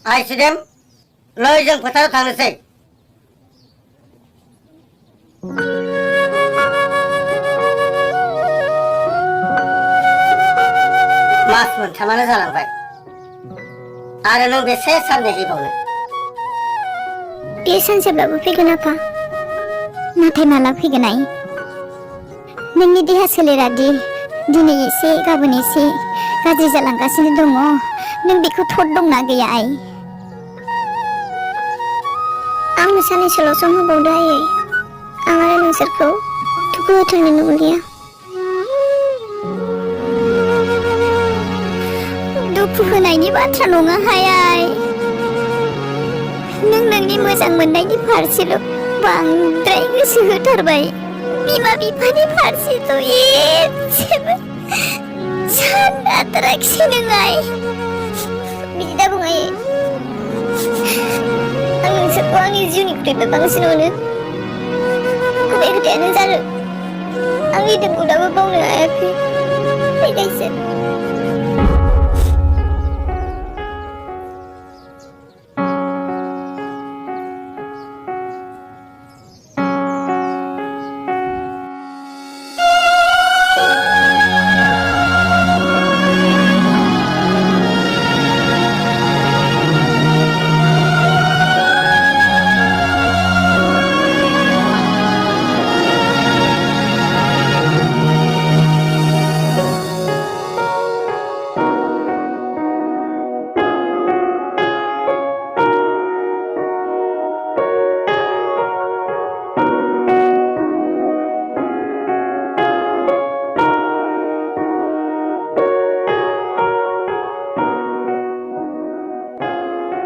आइसिडेम लै जों फोथाराव थांनोसै मास मोनथामानो जालांबाय आरो नों बेसे सान नेहैबावनो बे सानसेब्लाबो फैगोन आफा नाथाय माला फैगोन आइ नोंनि देहा सोलेरा दि दिनै एसे गाबोन एसे गाज्रि जालांगासिनो दङ नों बेखौ थद दंना गैया आइ आंनो साननैसोल' सम होबावदो आयै आं आरो नोंसोरखौ दुखु होथारनो लुबैया दुखु होनायनि बाथ्रा नङाहाय आइ नों नोंनि मोजां मोननायनि फारसेल' बांद्राय गोसो होथारबाय बिमा बिफानि फारसेथ' एसेबो सानाद्रायसै नों आइ बिदि दा बुं आयै आं नोंसोरखौ आंनि जिउनिख्रुइबो बांसिन अनो बे खोथायानो जादों आंनि दुखुखौ दाबो बावनो हायाखै फैनायसो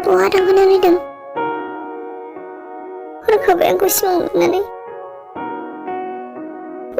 बहा थांखोना नायदों हरखाबै आंखौ सिमां नुनानै